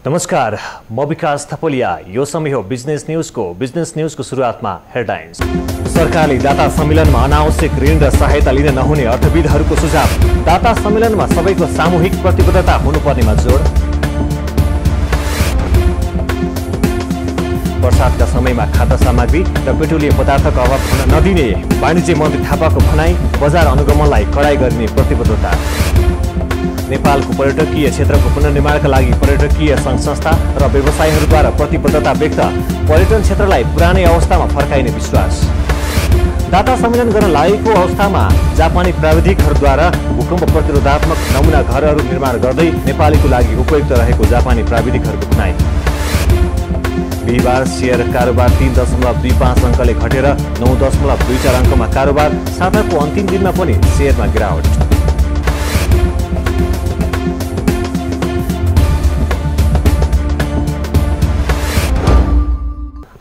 नमस्कार, म विकास थपलिया। यो समय हो बिजनेस न्यूजको सुरुवातमा हेडलाइन्स। सरकारले दाता सम्मेलनमा अनावश्यक ऋण र सहायता लिन नहुने अर्थविदहरूको सुझाव। दाता सम्मेलनमा सबैको सामूहिक प्रतिबद्धता हुनुपर्नेमा जोड। बर्सातका समयमा खाद्य सामग्री र पेट्रोलियम पदार्थको अभाव हुन नदिने वाणिज्य मन्त्री थापाको भनाई। बजार अनुगमनलाई कडाई गरिने प्रतिबद्धता। नेपालको पर्यटकीय क्षेत्रको पुनर्निर्माणका लागि पर्यटकीय सङ्घ संस्था र व्यवसायीहरूद्वारा प्रतिबद्धता व्यक्त। पर्यटन क्षेत्रलाई पुरानै अवस्थामा फर्काइने विश्वास। दाता सम्मेलन गर्न लागेको अवस्थामा जापानी प्राविधिकहरूद्वारा भूकम्प प्रतिरोधात्मक नमुना घरहरू निर्माण गर्दै नेपालीको लागि उपयुक्त रहेको जापानी प्राविधिकहरूको भनाइ। बिहिबार सेयर कारोबार 3.25 अङ्कले घटेर 9.24 अङ्कमा कारोबार। साताको अन्तिम दिनमा पनि सेयरमा गिरावट।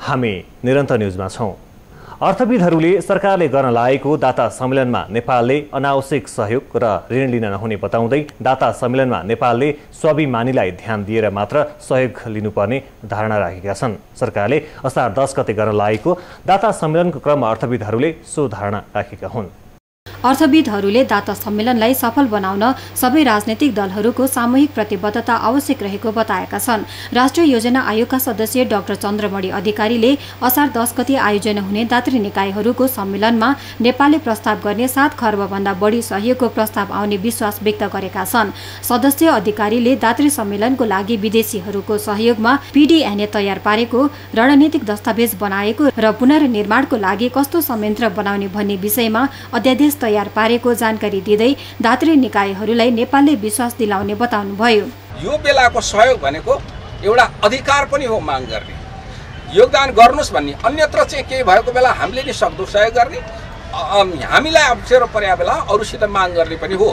हामी निरन्तर न्यूजमा छौं। अर्थविदहरूले सरकारले गर्न लागेको दाता सम्मेलनमा नेपालले अनावश्यक सहयोग र ऋण लिन नहुने बताउँदै दाता सम्मेलनमा नेपालले स्वाभिमानीलाई ध्यान दिएर मात्र सहयोग लिनुपर्ने धारणा राखेका छन्। सरकारले असार 10 गते गर्न लागेको दाता सम्मेलनको क्रममा अर्थविदहरूले सो धारणा राखेका हुन्। अर्थविदहरूले दाता सम्मेलनलाई सफल बनाउन सबै राजनैतिक दलहरूको सामूहिक प्रतिबद्धता आवश्यक रहेको बताएका छन्। राष्ट्रिय योजना आयोगका सदस्य डाक्टर चन्द्रमणि अधिकारीले असार 10 गते आयोजना हुने दात्री निकायहरूको सम्मेलनमा नेपालले प्रस्ताव गर्ने 7 खर्बभन्दा बढी सहयोगको प्रस्ताव आउने विश्वास व्यक्त गरेका छन्। सदस्य अधिकारीले दात्री सम्मेलनको लागि विदेशीहरूको सहयोगमा पीडीएनए तयार पारेको, रणनीतिक दस्तावेज बनाएको र पुनर्निर्माणको लागि कस्तो संयन्त्र बनाउने भन्ने विषयमा अध्यादेश तयार पारेको जानकारी दिँदै दात्री निकायहरूलाई नेपालले विश्वास दिलाउने बताउनुभयो। यो बेलाको सहयोग भनेको एउटा अधिकार पनि हो माग गर्ने, योगदान गर्नुस् भन्ने। अन्यत्र चाहिँ केही भएको बेला हामीले नि सक्दो सहयोग गर्ने, हामीलाई अप्ठ्यारो परेको बेला अरूसित माग गर्ने पनि हो।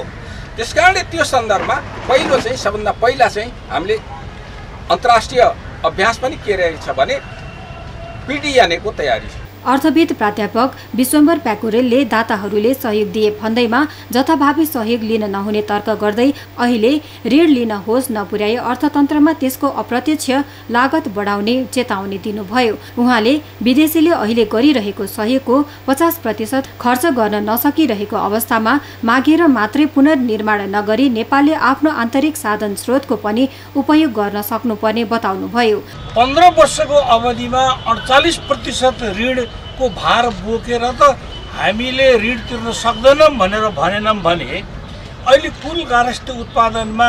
त्यसकारणले त्यो सन्दर्भमा पहिलो चाहिँ सबभन्दा पहिला चाहिँ हामीले अन्तर्राष्ट्रिय अभ्यास पनि के रहेछ भने पीडीएनए को तयारी। अर्थविद प्राध्यापक विश्वम्भर प्याकुरेलले दाताहरूले सहयोग दिए भन्दैमा जथाभावी सहयोग लिन नहुने तर्क गर्दै अहिले ऋण लिन होस् नपुर्याए अर्थतन्त्रमा त्यसको अप्रत्यक्ष लागत बढाउने चेतावनी दिनुभयो। उहाँले विदेशीले अहिले गरिरहेको सहयोगको 50% खर्च गर्न नसकिरहेको अवस्थामा मागेर मात्रै पुनर्निर्माण नगरी नेपालले आफ्नो आन्तरिक साधन स्रोतको पनि उपयोग गर्न सक्नुपर्ने बताउनुभयो। 15 वर्षको अवधिमा 48% ऋण को भार बोकेर त हामीले ऋण तिर्न सक्दैनौँ भनेर भनेनौँ भने अहिले कुल गारस्थ उत्पादनमा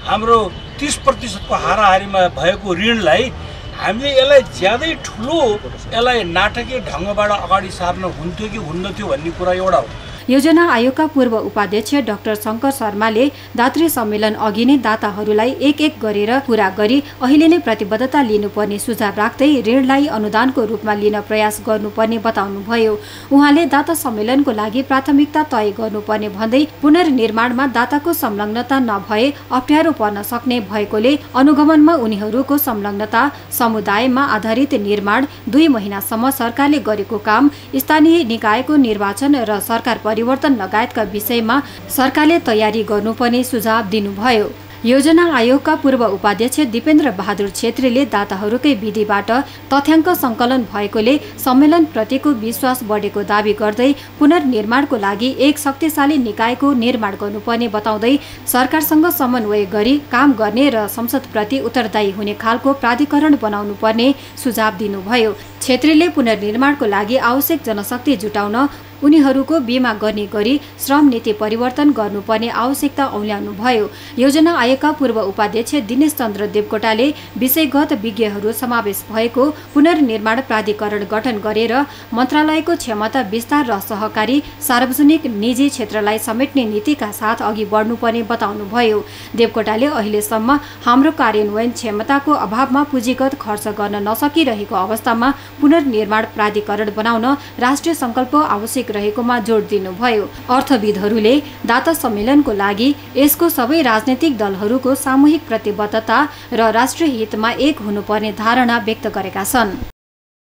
हाम्रो 30% को हाराहारीमा भएको ऋणलाई हामीले यसलाई ज्यादै ठुलो यसलाई नाटकीय ढङ्गबाट अगाडि सार्न हुन्थ्यो कि हुन्नथ्यो भन्ने कुरा एउटा हो। योजना आयोगका पूर्व उपाध्यक्ष डाक्टर शङ्कर शर्माले दात्री सम्मेलन अघि नै दाताहरूलाई एक गरेर पूरा गरी अहिले नै प्रतिबद्धता लिनुपर्ने सुझाव राख्दै ऋणलाई अनुदानको रूपमा लिन प्रयास गर्नुपर्ने बताउनुभयो। उहाँले दाता सम्मेलनको लागि प्राथमिकता तय गर्नुपर्ने भन्दै पुनर्निर्माणमा दाताको संलग्नता नभए अप्ठ्यारो पर्न सक्ने भएकोले अनुगमनमा उनीहरूको संलग्नता, समुदायमा आधारित निर्माण, 2 महिनासम्म सरकारले गरेको काम, स्थानीय निकायको निर्वाचन र सरकार परिवर्तन लगायतका विषयमा सरकारले तयारी गर्नुपर्ने सुझाव दिनुभयो। योजना आयोगका पूर्व उपाध्यक्ष दिपेन्द्र बहादुर छेत्रीले दाताहरूकै विधिबाट तथ्याङ्क सङ्कलन भएकोले सम्मेलन प्रतिको विश्वास बढेको दावी गर्दै पुनर्निर्माणको लागि एक शक्तिशाली निकायको निर्माण गर्नुपर्ने बताउँदै सरकारसँग समन्वय गरी काम गर्ने र संसदप्रति उत्तरदायी हुने खालको प्राधिकरण बनाउनु पर्ने सुझाव दिनुभयो। छेत्रीले पुनर्निर्माणको लागि आवश्यक जनशक्ति जुटाउन उनीहरूको बीमा गर्ने गरी श्रम नीति परिवर्तन गर्नुपर्ने आवश्यकता औल्याउनुभयो। योजना आयोगका पूर्व उपाध्यक्ष दिनेश चन्द्र देवकोटाले विषयगत विज्ञहरू समावेश भएको पुनर्निर्माण प्राधिकरण गठन गरेर मन्त्रालयको क्षमता विस्तार र सहकारी सार्वजनिक निजी क्षेत्रलाई समेट्ने नीतिका साथ अघि बढ्नुपर्ने बताउनुभयो। देवकोटाले अहिलेसम्म हाम्रो कार्यान्वयन क्षमताको अभावमा पुँजीगत खर्च गर्न नसकिरहेको अवस्थामा पुनर्निर्माण प्राधिकरण बनाउन राष्ट्रिय सङ्कल्प आवश्यक रहेकोमा जोड दिनुभयो। अर्थविदहरूले दाता सम्मेलनको लागि यसको सबै राजनैतिक दलहरूको सामूहिक प्रतिबद्धता र राष्ट्रिय हितमा एक हुनुपर्ने धारणा व्यक्त गरेका छन्।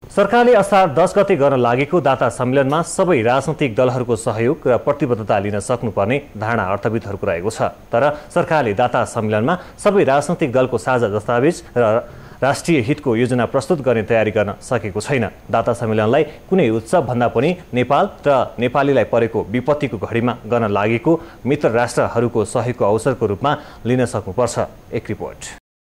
सरकारले असार 10 गते गर्न लागेको दाता सम्मेलनमा सबै राजनैतिक दलहरूको सहयोग र प्रतिबद्धता लिन सक्नुपर्ने धारणा अर्थविदहरूको रहेको छ। तर सरकारले दाता सम्मेलनमा सबै राजनैतिक दलको साझा दस्तावेज र राष्ट्रिय हितको योजना प्रस्तुत गर्ने तयारी गर्न सकेको छैन। दाता सम्मेलनलाई कुनै उत्सव भन्दा पनि नेपाल र नेपालीलाई परेको विपत्तिको घडीमा गर्न लागेको मित्र राष्ट्रहरूको सहयोगको अवसरको रूपमा लिन सक्नुपर्छ। एक रिपोर्ट।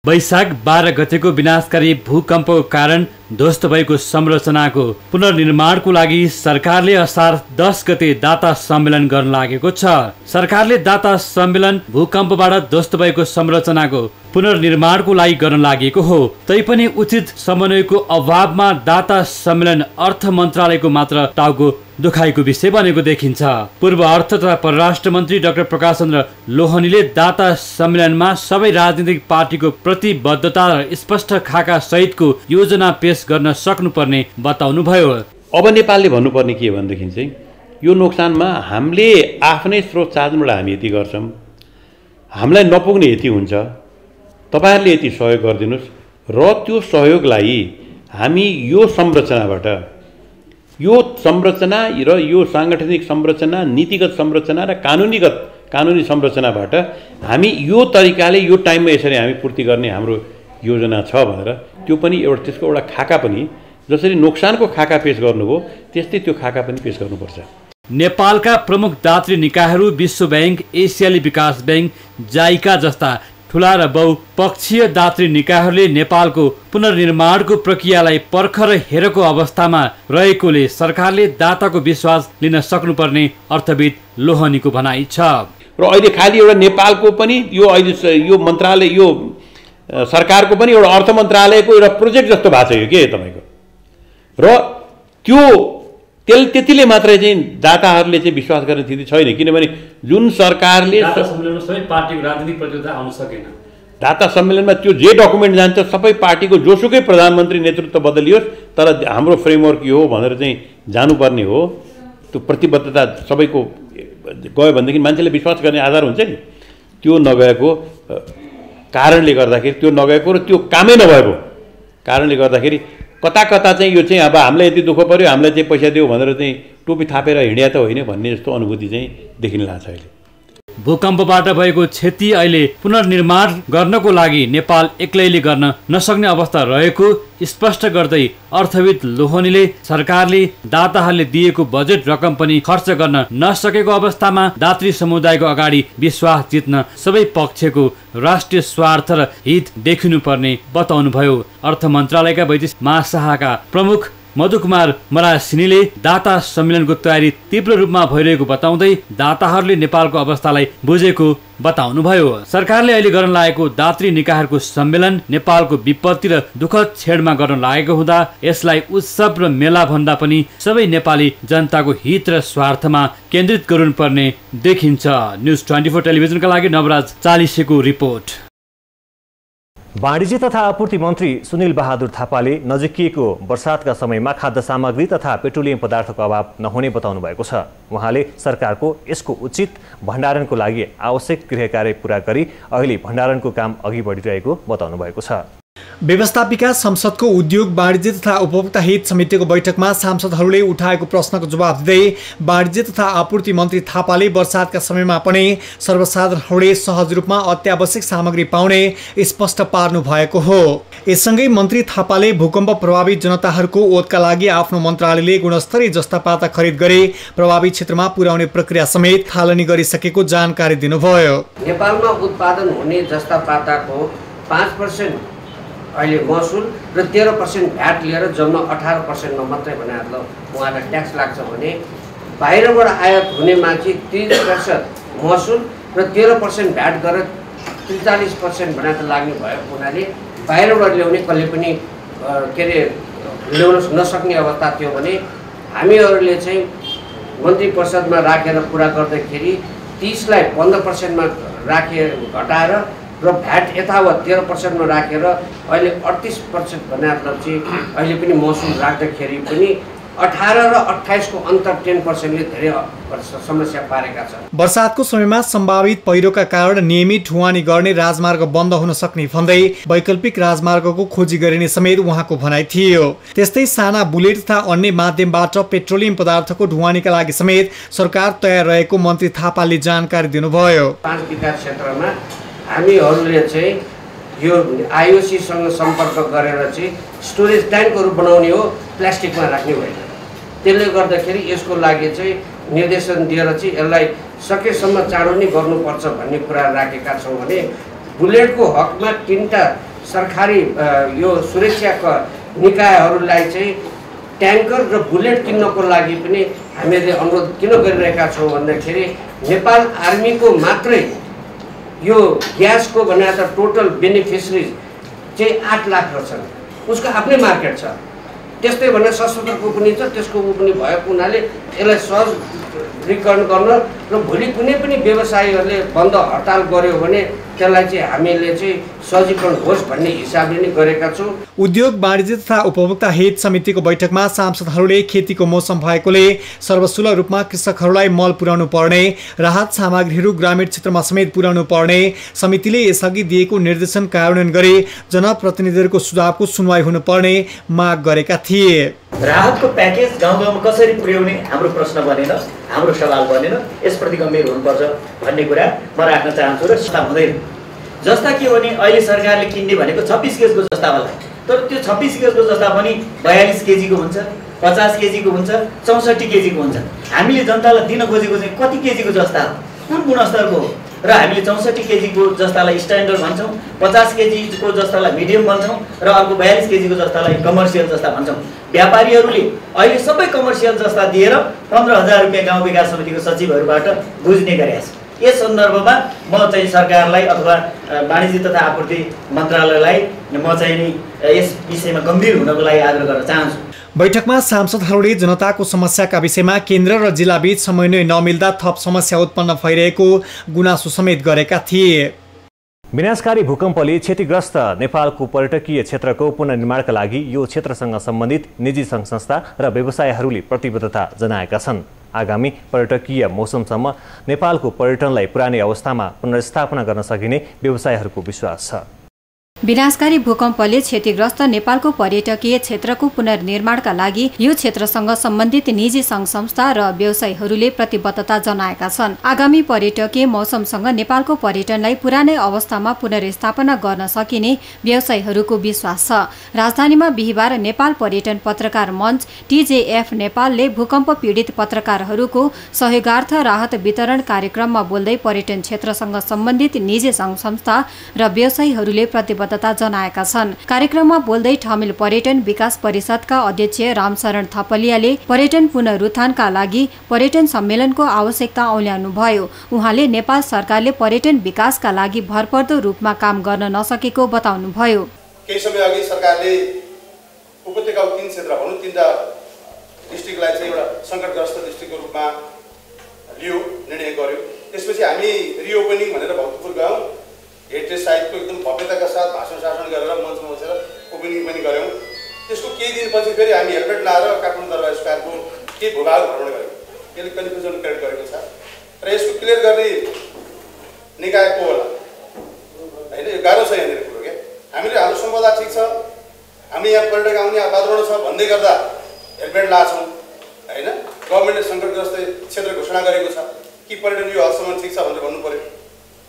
वैशाख 12 गतेको विनाशकारी भूकम्पको कारण ध्वस्त भएको संरचनाको पुनर्निर्माणको लागि सरकारले असार 10 गते दाता सम्मेलन गर्न लागेको छ। सरकारले दाता सम्मेलन भूकम्पबाट ध्वस्त भएको संरचनाको पुनर्निर्माणको लागि गर्न लागेको हो। तैपनि उचित समन्वयको अभावमा दाता सम्मेलन अर्थ मन्त्रालयको मात्र टाउको दुखाइको विषय बनेको देखिन्छ। पूर्व अर्थ तथा परराष्ट्र मन्त्री डाक्टर प्रकाश चन्द्र लोहनीले दाता सम्मेलनमा सबै राजनीतिक पार्टीको प्रतिबद्धता र स्पष्ट खाका सहितको योजना पेश गर्न सक्नुपर्ने बताउनुभयो। अब नेपालले भन्नुपर्ने के भनेदेखि चाहिँ यो नोक्सानमा हामीले आफ्नै स्रोत साधनबाट हामी यति गर्छौँ, हामीलाई नपुग्ने यति हुन्छ, तपाईहरुले यति सहयोग गरिदिनुस् र त्यो सहयोगलाई हामी यो संरचनाबाट, यो संरचना र यो सांगठनिक संरचना, नीतिगत संरचना र कानुनी संरचनाबाट हामी यो तरिकाले यो टाइममा यसरी हामी पूर्ति गर्ने हाम्रो योजना छ भनेर त्यो पनि एउटा त्यसको एउटा खाका पनि जसरी नोक्सानको खाका पेश गर्नुभयो त्यस्तै त्यो खाका पनि पेश गर्नुपर्छ। नेपालका प्रमुख दात्री निकायहरू विश्व बैंक, एसियाली विकास बैंक, जाइका जस्ता ठुला र बहुपक्षीय दात्री निकायहरूले नेपालको पुनर्निर्माणको प्रक्रियालाई पर्खर हेरेको अवस्थामा रहेकोले सरकारले दाताको विश्वास लिन सक्नुपर्ने अर्थविद लोहनीको भनाइ छ। र अहिले खालि एउटा नेपालको पनि यो अहिले यो मन्त्रालय यो सरकारको पनि एउटा अर्थ मन्त्रालयको एउटा प्रोजेक्ट जस्तो भएको छ यो के तपाईको, र त्यो त्यतिले मात्रै चाहिँ दाताहरूले चाहिँ विश्वास गर्ने स्थिति छैन। किनभने जुन सरकारले दाता सम्मेलनमा सबै पार्टीको राजनीतिक प्रतिबद्धता आउन सकेन। दाता सम्मेलनमा त्यो जे डकुमेन्ट जान्छ सबै पार्टीको जोसुकै प्रधानमन्त्री नेतृत्व बदलियोस् तर हाम्रो फ्रेमवर्क यो हो भनेर चाहिँ जानुपर्ने हो। त्यो प्रतिबद्धता सबैको गयो भनेदेखि मान्छेले विश्वास गर्ने आधार हुन्छ नि। त्यो नगएको कारणले गर्दाखेरि, त्यो नगएको र त्यो कामै नभएको कारणले गर्दाखेरि कता कता चाहिँ यो चाहिँ अब हामीलाई यति दुःख पर्यो, हामीलाई चाहिँ पैसा दियो भनेर चाहिँ टोपी थापेर हिँड्या त होइन भन्ने जस्तो अनुभूति चाहिँ देखिन लाग्छ अहिले। भूकम्पबाट भएको क्षति अहिले पुनर्निर्माण गर्नको लागि नेपाल एक्लैले गर्न नसक्ने अवस्था रहेको स्पष्ट गर्दै अर्थविद लोहनीले सरकारले दाताहरूले दिएको बजेट रकम पनि खर्च गर्न नसकेको अवस्थामा दात्री समुदायको अगाडि विश्वास जित्न सबै पक्षको राष्ट्रिय स्वार्थ र हित देखिनुपर्ने बताउनुभयो। अर्थ मन्त्रालयका वैदेशिक महाशाखाका प्रमुख मधुकुमार मरासिनीले दाता सम्मेलनको तयारी तीव्र रूपमा भइरहेको बताउँदै दाताहरूले नेपालको अवस्थालाई बुझेको बताउनुभयो। सरकारले अहिले गर्न लागेको दात्री निकायहरूको सम्मेलन नेपालको विपत्ति र दुःखद छेडमा गर्न लागेको हुँदा यसलाई उत्सव र मेला भन्दा पनि सबै नेपाली जनताको हित र स्वार्थमा केन्द्रित गर्नुपर्ने देखिन्छ। न्युज 24 टेलिभिजनका लागि नवराज चालिसेको रिपोर्ट। वाणिज्य तथा आपूर्ति मन्त्री सुनिल बहादुर थापाले नजिकिएको वर्षातका समयमा खाद्य सामग्री तथा पेट्रोलियम पदार्थको अभाव नहुने बताउनु भएको छ। उहाँले सरकारको यसको उचित भण्डारणको लागि आवश्यक गृहकार्य पूरा गरी अहिले भण्डारणको काम अघि बढिरहेको बताउनु भएको छ। व्यवस्थापिका संसदको उद्योग वाणिज्य तथा उपभोक्ता हित समितिको बैठकमा सांसदहरूले उठाएको प्रश्नको जवाब दिँदै वाणिज्य तथा आपूर्ति मन्त्री थापाले वर्षातका समयमा पनि सर्वसाधारणहरूले सहज रूपमा अत्यावश्यक सामग्री पाउने स्पष्ट पार्नु भएको हो। यससँगै मन्त्री थापाले भूकम्प प्रभावित जनताहरूको ओतका लागि आफ्नो मन्त्रालयले गुणस्तरीय जस्तापाता खरिद गरी प्रभावित क्षेत्रमा पुर्याउने प्रक्रिया समेत थालनी गरिसकेको जानकारी दिनुभयो। नेपालमा उत्पादन हुने जस्तापाताको 5% अहिले महसुल र 13% भ्याट लिएर जम्मा 18% मात्रै भनेर उहाँलाई ट्याक्स लाग्छ भने बाहिरबाट आयात हुनेमा चाहिँ 30% महसुल र 13% भ्याट गरेर 43% भनेर लाग्ने भएको हुनाले बाहिरबाट ल्याउने कसले पनि के अरे ल्याउन नसक्ने अवस्था थियो भने हामीहरूले चाहिँ मन्त्री परिषदमा राखेर पुरा गर्दाखेरि 30 लाई 15% मा घटाएर र भ्याट यथावत 13% मा राखेर अहिले 38% भनेर चाहिँ अहिले पनि महसुल राख्दाखेरि पनि 18 र 28 को अन्तर 10%ले धेरै समस्या पारेका छन्। वर्षातको समयमा सम्भावित पहिरोका कारण नियमित ढुवानी गर्ने राजमार्ग बन्द हुन सक्ने भन्दै वैकल्पिक राजमार्गको खोजी गरिने समेत उहाँको भनाइ थियो। त्यस्तै साना बुलेट तथा अन्य माध्यमबाट पेट्रोलियम पदार्थको ढुवानीका लागि समेत सरकार तयार रहेको मन्त्री थापाले जानकारी दिनुभयो। 5 विकास क्षेत्रमा हामीहरूले चाहिँ यो आइओसीसँग सम्पर्क गरेर चाहिँ स्टोरेज ट्याङ्कहरू बनाउने हो, प्लास्टिकमा राख्ने होइन। त्यसले गर्दाखेरि यसको लागि चाहिँ निर्देशन दिएर चाहिँ यसलाई सकेसम्म चाँडो नै गर्नुपर्छ भन्ने कुरा राखेका छौँ भने बुलेटको हकमा 3टा सरकारी यो सुरक्षाका निकायहरूलाई चाहिँ ट्याङ्कर र बुलेट किन्नको लागि पनि हामीले अनुरोध किन गरिरहेका छौँ भन्दाखेरि नेपाल आर्मीको मात्रै यो ग्यासको भने त टोटल बेनिफिसरिज चाहिँ 8 लाख छन्, उसको आफ्नै मार्केट छ। त्यस्तै भने सशस्त्रको पनि छ, त्यसको पनि भएको हुनाले यसलाई सहजीकरण गर्न र भोलि कुनै पनि व्यवसायीहरूले बन्द हडताल गर्यो भने त्यसलाई चाहिँ हामीले चाहिँ सहजीकरण होस् भन्ने हिसाबले नै गरेका छौँ। उद्योग वाणिज्य तथा उपभोक्ता हित समितिको बैठकमा सांसदहरूले खेतीको मौसम भएकोले सर्वसुलभ रूपमा कृषकहरूलाई मल पुर्याउनु पर्ने, राहत सामग्रीहरू ग्रामीण क्षेत्रमा समेत पुर्याउनु पर्ने, समितिले यसअघि दिएको निर्देशन कार्यान्वयन गरी जनप्रतिनिधिहरूको सुझावको सुनवाई हुनुपर्ने माग गरेका थिए। राहतको प्याकेज गाउँ गाउँमा कसरी पुर्याउने हाम्रो प्रश्न बनेन, हाम्रो सवाल बनेन। यसप्रति गम्भीर हुनुपर्छ भन्ने कुरा म राख्न चाहन्छु र सता हुँदैन। जस्ता के भने अहिले सरकारले किन्ने भनेको 26 केजीको जस्तावाला, तर त्यो 26 केजीको जस्ता पनि 42 केजीको हुन्छ, 50 केजीको हुन्छ, 64 केजीको हुन्छ। हामीले जनतालाई दिन खोजेको चाहिँ कति केजीको जस्ता हो, कुन गुणस्तरको हो? र हामीले 64 केजीको जस्तालाई स्ट्यान्डर्ड भन्छौँ, 50 केजीको जस्तालाई मिडियम भन्छौँ र अर्को 42 केजीको जस्तालाई कमर्सियल जस्ता भन्छौँ। व्यापारीहरूले अहिले सबै कमर्सियल जस्ता दिएर 15,000 रुपियाँ गाउँ विकास समितिको सचिवहरूबाट बुझ्ने गरेका छन्। यस सन्दर्भमा म चाहिँ सरकारलाई अथवा वाणिज्य तथा आपूर्ति मन्त्रालयलाई म चाहिँ नि यस विषयमा गम्भीर हुनको लागि आग्रह गर्न चाहन्छु। बैठकमा सांसदहरूले जनताको समस्याका विषयमा केन्द्र र जिल्लाबीच समन्वय नमिल्दा थप समस्या उत्पन्न भइरहेको गुनासो समेत गरेका थिए। विनाशकारी भूकम्पले क्षतिग्रस्त नेपालको पर्यटकीय क्षेत्रको पुनर्निर्माणका लागि यो क्षेत्रसँग सम्बन्धित निजी सङ्घ संस्था र व्यवसायहरूले प्रतिबद्धता जनाएका छन्। आगामी पर्यटकीय मौसमसम्म नेपालको पर्यटनलाई पुरानै अवस्थामा पुनर्स्थापना गर्न सकिने व्यवसायहरूको विश्वास छ। विनाशकारी भूकम्पले क्षतिग्रस्त नेपालको पर्यटकीय क्षेत्रको पुनर्निर्माणका लागि यो क्षेत्रसँग सम्बन्धित निजी सङ्घ संस्था र व्यवसायीहरूले प्रतिबद्धता जनाएका छन्। आगामी पर्यटकीय मौसमसँग नेपालको पर्यटनलाई पुरानै अवस्थामा पुनर्स्थापना गर्न सकिने व्यवसायीहरूको विश्वास छ। राजधानीमा बिहिबार नेपाल पर्यटन पत्रकार मञ्च TJF नेपालले भूकम्प पीडित पत्रकारहरूको सहयोगार्थ राहत वितरण कार्यक्रममा बोल्दै पर्यटन क्षेत्रसँग सम्बन्धित निजी सङ्घ संस्था र व्यवसायीहरूले प्रतिबद्धता जनाएका छन्। कार्यक्रममा बोल्दै ठमेल पर्यटन विकास परिषदका अध्यक्ष रामशरण थपलियाले पर्यटन पुनरुत्थानका लागि पर्यटन सम्मेलनको आवश्यकता औल्याउनुभयो। उहाँले नेपाल सरकारले पर्यटन विकासका लागि भरपर्दो रूपमा काम गर्न नसकेको बताउनुभयो। केही समय अघि सरकारले उपत्यकाको 3 क्षेत्र भनौँ 3टा डिस्ट्रिक्टलाई चाहिँ एउटा सङ्कटग्रस्त डिस्ट्रिक्टको रूपमा लियो, निर्णय गर्यो। त्यसपछि हामी रिओपनिङ भनेर भक्तपुर गयौँ, हेरिटेज साइटको एकदम भव्यताका साथ भाषण शासन गरेर मञ्चमा बसेर ओपनिङ पनि गऱ्यौँ। त्यसको केही दिनपछि फेरि हामी हेलमेट लाएर काठमाडौँ दरबार स्क्वायरको केही भूभाग भ्रमण गऱ्यौँ। यसले कन्फ्युजन क्रिएट गरेको छ र यसको क्लियर गर्ने निकाय को होला होइन, यो गाह्रो छ यहाँनिर कुरो क्या। हामीले हाम्रो सम्पदा ठिक छ, हामी यहाँ पर्यटक आउने वातावरण छ भन्दै गर्दा हेलमेट लाछौँ होइन। गभर्मेन्टले सङ्कटग्रस्त क्षेत्र घोषणा गरेको छ कि पर्यटन यो हदसम्म ठिक छ भनेर भन्नु पर्यो।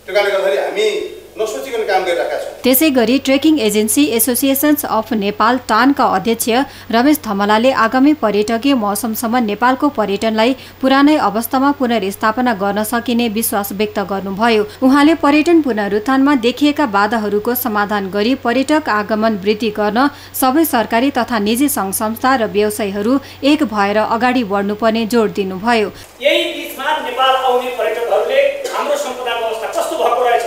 त्यो कारणले गर्दाखेरि हामी नसोचिकन काम गरिरहेका छौँ। त्यसै गरी trekking agency associations of Nepal टानका अध्यक्ष रमेश धमलाले आगामी पर्यटकीय मौसमसम्म नेपालको पर्यटनलाई पुरानै अवस्थामा पुनर्स्थापना गर्न सकिने विश्वास व्यक्त गर्नुभयो। उहाँले पर्यटन पुनरुत्थानमा देखिएका बाधाहरूको समाधान गरी पर्यटक आगमन वृद्धि गर्न सबै सरकारी तथा निजी सङ्घ संस्था र व्यवसायीहरू एक भएर अगाडि बढ्नुपर्ने जोड दिनुभयो। यही बीचमा नेपाल आउने पर्यटकहरूले हाम्रो सम्पदाको अवस्था कस्तो भएको रहेछ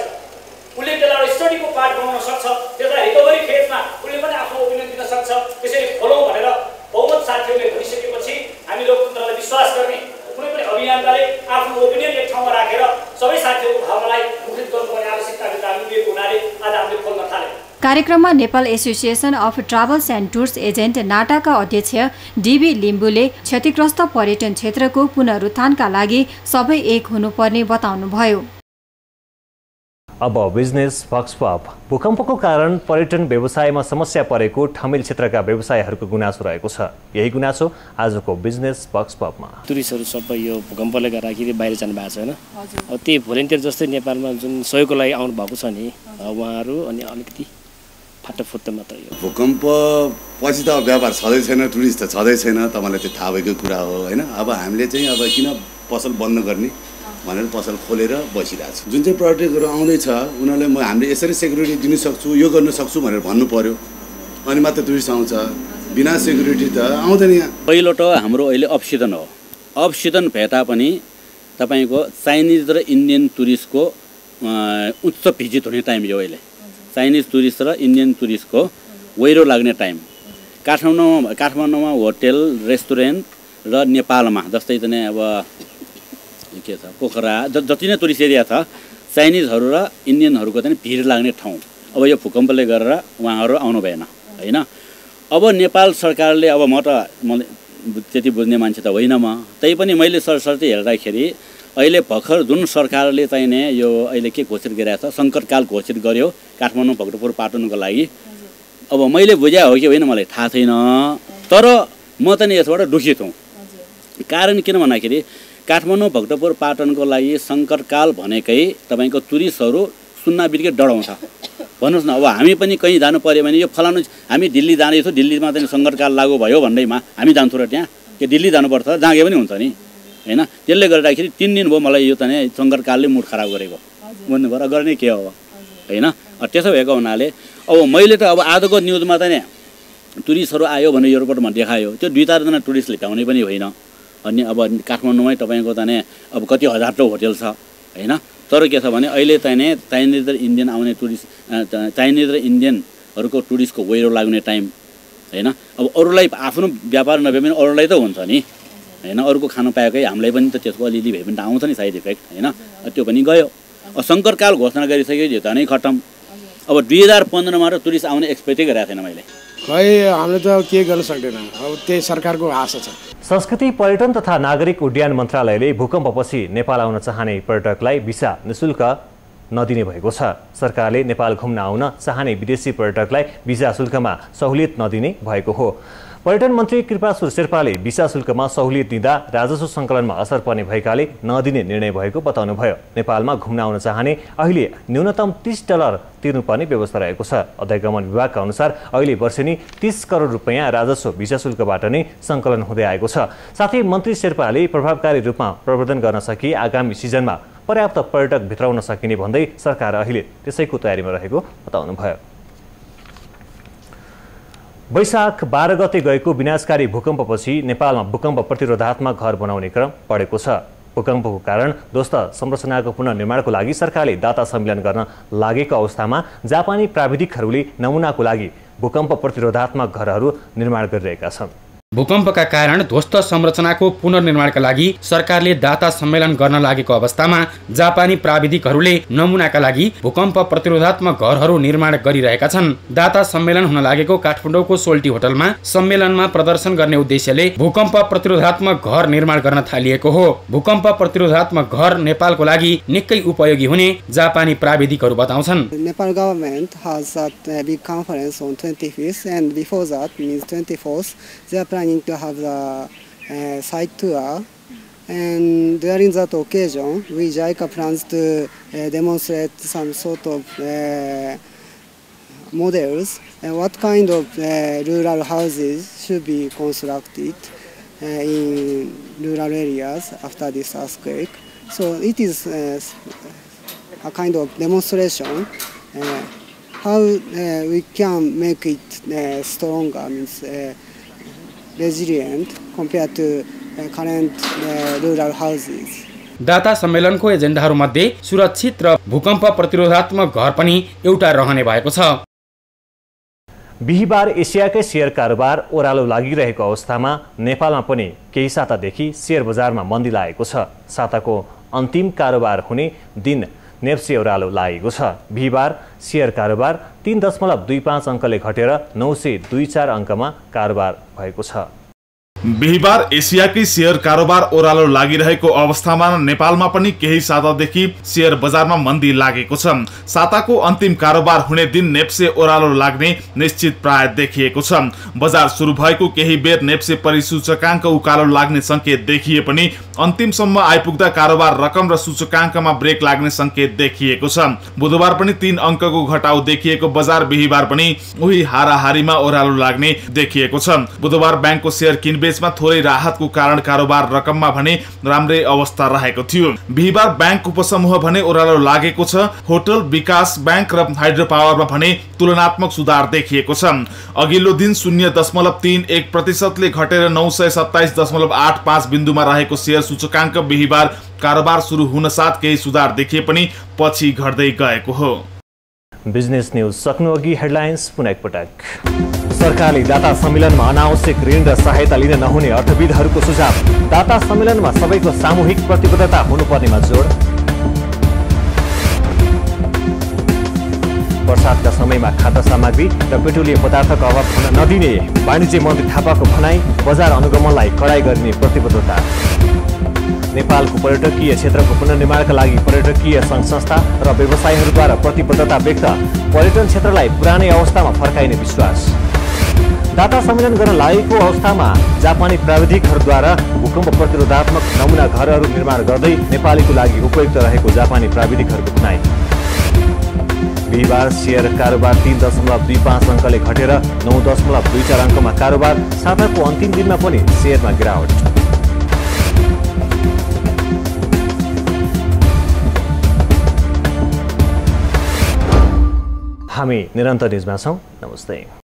उसले त्यसलाई स्टडीको पार्ट बनाउन सक्छ, त्यसलाई रिकभरी फेजमा उसले पनि आफ्नो ओपिनियन दिन सक्छ। त्यसरी खोलौँ भनेर बहुमत साथीहरूले भनिसकेपछि हामी लोकतन्त्रलाई विश्वास गर्ने कुनै पनि अभियानकाले आफ्नो ओपिनियन एक ठाउँमा राखेर सबै साथीहरूको भावनालाई मुखरित गर्नुपर्ने आवश्यकता हामी लिएको हुनाले आज हामीले खोल्न थाल्यौँ। कार्यक्रममा Nepal association of travels and tours agent नाटाका अध्यक्ष डीबी लिम्बुले क्षतिग्रस्त पर्यटन क्षेत्रको पुनरुत्थानका लागि सबै एक हुनुपर्ने बताउनुभयो। अब बिजनेस बक्स पप। भूकम्पको कारण पर्यटन व्यवसायमा समस्या परेको ठमेल क्षेत्रका व्यवसायहरूको गुनासो रहेको छ। यही गुनासो आजको बिजनेस बक्स पपमा। टुरिस्टहरू सबै यो भूकम्पले गर्दाखेरि बाहिर जानु भएको छैन। अब त्यही भोलिन्टियर जस्तै नेपालमा जुन सहयोगको लागि आउनु भएको छ नि उहाँहरू अनि अलिकति फाटाफुट्ट मात्र यो भूकम्प पछि त व्यापार छँदै छैन, टुरिस्ट त छँदै छैन, तपाईँलाई त्यो थाहा भएको कुरा हो होइन। अब हामीले चाहिँ अब किन पसल बन्द गर्ने भनेर पसल खोलेर बसिरहेको छ। जुन चाहिँ पर्यटकहरू आउँदैछ उनीहरूले हामीले यसरी सेक्युरिटी दिन सक्छु, यो गर्न सक्छु भनेर भन्नु पर्यो, अनि मात्र टुरिस्ट आउँछ। बिना सेक्युरिटी त आउँदैन यहाँ। पहिलो त हाम्रो अहिले अफ सिजन हो। अफ सिजन भए तापनि तपाईँको चाइनिज र इन्डियन टुरिस्टको उच्च भिजिट हुने टाइम यो अहिले। चाइनिज टुरिस्ट र इन्डियन टुरिस्टको वैरो लाग्ने टाइम। काठमाडौँमा होटेल रेस्टुरेन्ट र नेपालमा जस्तै चाहिँ अब के छ पोखरा जति नै टुरिस्ट एरिया छ चाइनिजहरू र इन्डियनहरूको चाहिँ भिड लाग्ने ठाउँ। अब यो भूकम्पले गरेर उहाँहरू आउनु भएन होइन। अब नेपाल सरकारले अब म त्यति बुझ्ने मान्छे त होइन म, तै पनि मैले सरसर्ती हेर्दाखेरि अहिले भर्खर जुन सरकारले चाहिने यो अहिले के घोषित गरिरहेको छ सङ्कटकाल घोषित गर्यो काठमाडौँ भक्तपुर पाटनको लागि। अब मैले बुझाए हो कि होइन मलाई थाहा छैन, तर म त नि यसबाट दुखित हुँ। कारण किन भन्दाखेरि काठमाडौँ भक्तपुर पाटनको लागि सङ्कटकाल भनेकै तपाईँको टुरिस्टहरू सुन्न बित्तिकै डराउँछ। भन्नुहोस् न अब हामी पनि कहीँ जानु पऱ्यो भने यो फलानु हामी दिल्ली जाँदैछौँ, दिल्लीमा चाहिँ सङ्कटकाल लागु भयो भन्दैमा हामी जान्छौँ र त्यहाँ के दिल्ली जानुपर्छ जाँगे पनि हुन्छ नि होइन। त्यसले गर्दाखेरि 3 दिन भयो मलाई यो चाहिँ सङ्कटकालले मुड खराब गरेको भन्नुभयो, गर्ने के हो होइन। त्यसो भएको हुनाले अब मैले त अब आजको न्युजमा त नि टुरिस्टहरू आयो भने यो रिपोर्टमा देखायो, त्यो 2-4 जना टुरिस्टले भ्याउने पनि होइन। अनि अब काठमाडौँमै तपाईँको चाहिँ अब कति हजार त होटेल छ होइन। तर के छ भने अहिले चाहिँ चाइनिज र इन्डियन आउने टुरिस्ट चाइनिज र इन्डियनहरूको टुरिस्टको वैरो लाग्ने टाइम होइन। अब अरूलाई आफ्नो व्यापार नभए पनि अरूलाई त हुन्छ नि होइन। अरूको खानु पाएकै हामीलाई पनि त त्यसको अलिअलि भए पनि त आउँछ नि साइड इफेक्ट होइन। त्यो पनि गयो। अब सङ्कटकाल घोषणा गरिसक्यो यो झनै खतम। अब 2015मा र टुरिस्ट आउने एक्सपेक्टै गरेको थिएन मैले। खै हामीले त के गर्न सक्दैन, अब त्यही सरकारको आशा छ। संस्कृति पर्यटन तथा नागरिक उड्डयन मन्त्रालयले भूकम्पपछि नेपाल आउन चाहने पर्यटकलाई भिसा निशुल्क नदिने भएको छ। सरकारले नेपाल घुम्न आउन चाहने विदेशी पर्यटकलाई भिसा शुल्कमा सहुलियत नदिने भएको हो। पर्यटन मन्त्री कृपासुर शेर्पाले भिसा शुल्कमा सहुलियत दिँदा राजस्व सङ्कलनमा असर पर्ने भएकाले नदिने निर्णय भएको बताउनुभयो। नेपालमा घुम्न आउन चाहने अहिले न्यूनतम $30 तिर्नुपर्ने व्यवस्था रहेको छ। अध्यागमन विभागका अनुसार अहिले वर्षेनी 30 करोड रुपैयाँ राजस्व भिसा शुल्कबाट नै सङ्कलन हुँदै आएको छ। साथै मन्त्री शेर्पाले प्रभावकारी रूपमा प्रवर्धन गर्न सकी आगामी सिजनमा पर्याप्त पर्यटक भित्राउन सकिने भन्दै सरकार अहिले त्यसैको तयारीमा रहेको बताउनुभयो। वैशाख 12 गते गएको विनाशकारी भूकम्पपछि नेपालमा भूकम्प प्रतिरोधात्मक घर बनाउने क्रम बढेको छ। भूकम्पको कारण ध्वस्त संरचनाको पुनर्निर्माणको लागि सरकारले दाता सम्मेलन गर्न लागेको अवस्थामा जापानी प्राविधिकहरूले नमुनाको लागि भूकम्प प्रतिरोधात्मक घरहरू निर्माण गरिरहेका छन्। भूकम्पका कारण ध्वस्त संरचनाको पुनर्निर्माणका लागि सरकारले दाता सम्मेलन गर्न लागेको अवस्थामा जापानी प्राविधिकहरूले नमुनाका लागि भूकम्प प्रतिरोधात्मक घरहरू निर्माण गरिरहेका छन्। दाता सम्मेलन हुन लागेको काठमाडौँको सोल्टी होटलमा सम्मेलनमा प्रदर्शन गर्ने उद्देश्यले भूकम्प प्रतिरोधात्मक घर निर्माण गर्न थालिएको हो। भूकम्प प्रतिरोधात्मक घर नेपालको लागि निकै उपयोगी हुने जापानी प्राविधिकहरू बताउँछन्। Nepal government has a big conference on 25th and before that means 24th they are planning to have the site tour, and during that occasion we JICA plans to demonstrate some sort of models and what kind of rural houses should be constructed in rural areas after this earthquake. So it is a kind of demonstration how we can make it stronger, means resilient compared to current rural houses. दाता सम्मेलनको एजेन्डाहरूमध्ये सुरक्षित र भूकम्प प्रतिरोधात्मक घर पनि एउटा रहने भएको छ। बिहिबार एसियाकै शेयर कारोबार ओह्रालो लागिरहेको अवस्थामा नेपालमा पनि केही सातादेखि शेयर बजारमा मन्दी लागेको छ। साताको अन्तिम कारोबार हुने दिन नेप्से ओह्रालो लागेको छ। बिहिबार सेयर कारोबार 3.25 अङ्कले घटेर 902.4 अङ्कमा कारोबार भएको छ। बिहिबार एसियाकै शेयर कारोबार ओह्रालो लागिरहेको अवस्थामा नेपालमा पनि केही सातादेखि शेयर बजारमा मन्दी लागेको छ। साताको अन्तिम कारोबार हुने दिन नेप्से ओह्रालो लाग्ने निश्चित प्राय देखिएको छ। बजार सुरु भएको केही बेर नेप्से परिसूचकाङ्क उकालो लाग्ने संकेत देखिए पनि अन्तिमसम्म आइपुग्दा कारोबार रकम र सूचकाङ्कमा ब्रेक लाग्ने संकेत देखिएको छ। बुधबार पनि 3 अङ्कको घटाउ देखिएको बजार बिहिबार पनि उही हाराहारीमा ओह्रालो लाग्ने देखिएको छ। बुधबार ब्याङ्कको शेयर किनबेचमा थोरै राहतको कारण कारोबार रकममा भने राम्रै अवस्था रहेको थियो। बिहिबार ब्याङ्क उपसमूह भने ओह्रालो लागेको छ। होटल, विकास ब्याङ्क र हाइड्रो पावरमा भने तुलनात्मक सुधार देखिएको छ। अघिल्लो दिन 0.31% घटेर 927.85 बिन्दुमा रहेको शेयर सूचकाङ्क बिहिबार कारोबार सुरु हुन साथ केही सुधार देखिए पनि पछि घट्दै गएको हो। बिजनेस न्यूज सक्नु अघि हेडलाइन्स पुनः एकपटक। सरकारले दाता सम्मेलनमा अनावश्यक ऋण र सहायता लिन नहुने अर्थविदहरूको सुझाव। दाता सम्मेलनमा सबैको सामूहिक प्रतिबद्धता हुनुपर्नेमा जोड। बर्सातका समयमा खाद्य सामग्री र पेट्रोलियम पदार्थको अभाव हुन नदिने वाणिज्य मन्त्री थापाको भनाई। बजार अनुगमनलाई कडाई गरिने प्रतिबद्धता। नेपालको पर्यटकीय क्षेत्रको पुनर्निर्माणका लागि पर्यटकीय सङ्घ संस्था र व्यवसायीहरूद्वारा प्रतिबद्धता व्यक्त। पर्यटन क्षेत्रलाई पुरानै अवस्थामा फर्काइने विश्वास। दाता सम्मेलन गर्न लागेको अवस्थामा जापानी प्राविधिकहरूद्वारा भूकम्प प्रतिरोधात्मक नमुना घरहरू निर्माण गर्दै नेपालीको लागि उपयुक्त रहेको जापानी प्राविधिकहरूको भनाइ। बिहिबार सेयर कारोबार 3.25 अङ्कले घटेर 9.24 अङ्कमा कारोबार। साताको अन्तिम दिनमा पनि सेयरमा गिरावट। हामी निरन्तर न्युजमा छौँ। नमस्ते।